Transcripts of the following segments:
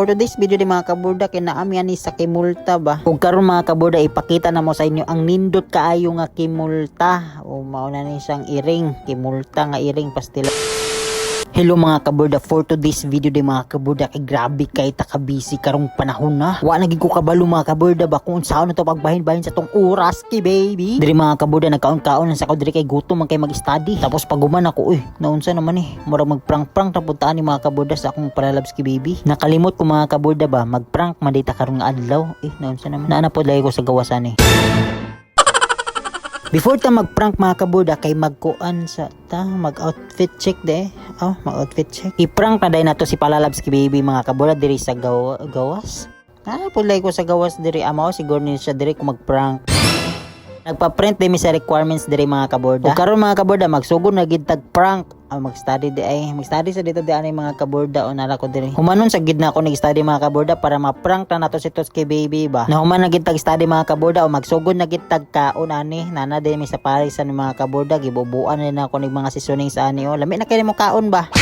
For today's video di mga kaburda, kinaami ani sa kimulta ba. Ug karon mga kaburda, ipakita na mo sa inyo ang nindot kaayo nga kimulta. O mauna ni siyang iring, kimulta nga iring pastila. Hello mga kaburda, for today's video di mga kaburda, kay grabe kay takabisi karong panahon na. Wa naging ko kabalo mga kaburda ba kung saan na to pagbahin-bahin sa tong oras ki baby. Diri mga kaburda, nagkaon-kaon sa ko diri kay gutom man kay mag-study. Tapos paguman ako, naunsa naman murag mag-prank-prank ta puntaan ni mga kaburda sa akong palalabs ki baby. Nakalimot ko mga kaburda ba, mag-prank man dita karong nga adlaw. Naunsa naman. Naanapod lagi ko sa gawasan Before ta mag-prank mga kaburda, kay magkuan sa ta, mag-outfit check mag-outfit check. I-prank na dahil na to si Palalabs ki baby mga kaburda diri sa gawas. Pulay ko sa gawas diri, amaw siguro ni siya diri ko mag-prank. Nagpa-print din mi sa requirements diri mga kaburda. Ug karon mga kaburda, magsugod na gid tag prank. Mag-study sa dito di ani mga kaburda o nala ko diri. Humanon sa gid na ako nag-study mga kaburda para ma-prank na nato si Totski baby ba. Na human na gid tag study mga kaburda o magsugod na gid tag kaon ani. Nana din mi sa Paris ani mga kaburda, gibubuan na ako ning mga seasoning sa ani lami na kay mo kaon ba.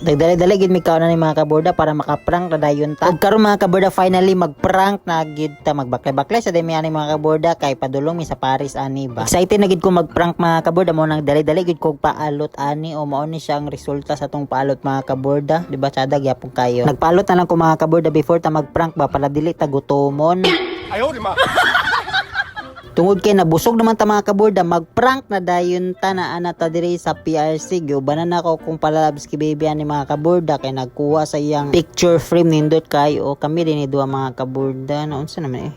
Dagdali-dali gid mi kaon ni mga kaburda para maka-prank na dayon ta. Ug karon mga kaburda, finally mag-prank na gid ta, magbaklay-baklay sa demi ani mga kaburda kay padulong mi sa Paris ani ba. Excited na gid ko mag-prank mga kaburda, mo nang dali-dali gid ko paalot ani o mao ni siyang resulta sa tong paalot mga kaburda, di ba tsada gyapon kayo. Nagpalot na lang ko mga kaburda before ta mag-prank ba para dili ta gutomon. Ayo di ma. Tungod kay nabusog naman ta mga kaburda, mag-prank na dayon ta na ta diri sa PRC. Giubanan na ako kung Palalabs ki baby ani mga kaburda kay nagkuha sa iyang picture frame nindot kayo. Kami din ni duha mga kaburda. Naunsa naman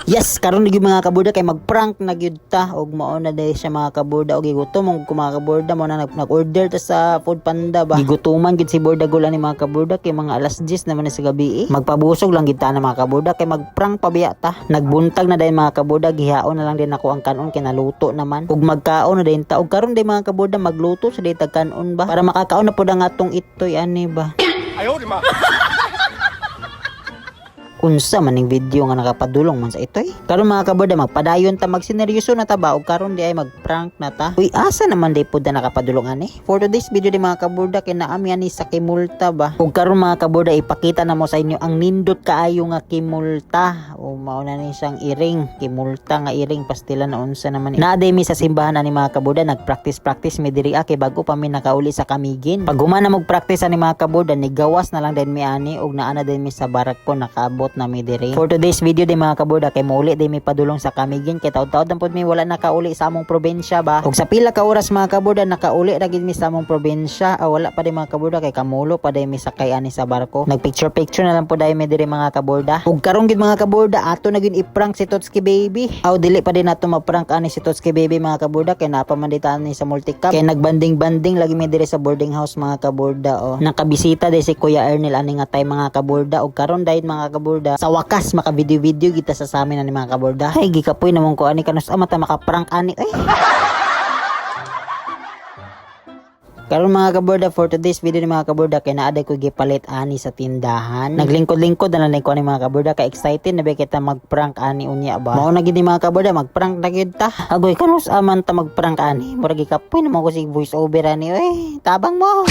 Yes, karon gyud mga kaburda kay mag-prank na gyud ta og mao na dai siya mga kaburda og gigutom og mga kaburda mo na nag-order ta sa Food Panda ba. Gigutuman gid si Borda Gula ni mga kaburda kay mga alas 10 naman sa gabi. Magpabusog lang gid ta na mga kaburda kay mag-prank pa biya ta. Nagbuntag na dai mga kaburda, gihaon na lang din ako ang kanon kay naluto naman. Ug magkaon na din ta og karon dai mga kaburda magluto sa dai tag kanon ba para makakaon na pud ang atong itoy ani ba. Ayo di ma. Unsa man ning video nga nakapadulong man sa itoy. Karon mga kaburda, magpadayon ta, magsineryoso na ta ba ug karon di ay mag-prank na ta. Uy, asa naman di pud na nakapadulong ani. For today's video di mga kaburda, kinaami ani sa kimulta ba. Ug karon mga kaburda, ipakita na mo sa inyo ang nindot kaayo nga kimulta. O mao na ni siyang iring, kimulta nga iring pastila na unsa naman Naaday mi sa simbahan ani mga kaburda, nagpractice mi diri kay bago pa mi nakauli sa Kamigin. Pag humana mag-practice ani mga kaburda, nigawas na lang din mi ani ug naana din mi sa barako nakaabot na mi diri. For today's video di mga kaburda, kay mauli di mi padulong sa Kamigin kay taud-taud na pud mi wala nakauli sa among probinsya ba. Ug sa pila ka oras mga kaburda, nakauli ra gid mi sa among probinsya. Wala pa di mga kaburda kay kamulo pa di mi sakay ani sa barko. Nagpicture na lang pud mi diri mga kaburda. Ug karon gid mga kaburda, ato na gid i-prank si Totski baby. Dili pa din nato ma-prank ani si Totski baby mga kaburda kay napamanditan ni sa multicam. Kay nagbanding-banding lagi mi diri sa boarding house mga kaburda. Nakabisita di si Kuya Ernel ani nga tay mga kaburda. Ug karon dahil mga kaburda, sa wakas maka-video kita sa amin ani mga kaburda. Ay gikapoy namon ko ani kanus mata maka-prank ani. Karon mga kaburda, for today's video ni mga kaburda, kay naaday ko gipalit ani sa tindahan. Naglingkod-lingkod na lang ko ani mga kaburda, kay excited na ba kita mag-prank ani unya ba. Mao na gid ni mga kaburda, mag-prank na gid ta. Agoy kanus aman ta mag-prank ani. Murag gikapoy namon ko si voice over ani. Tabang mo.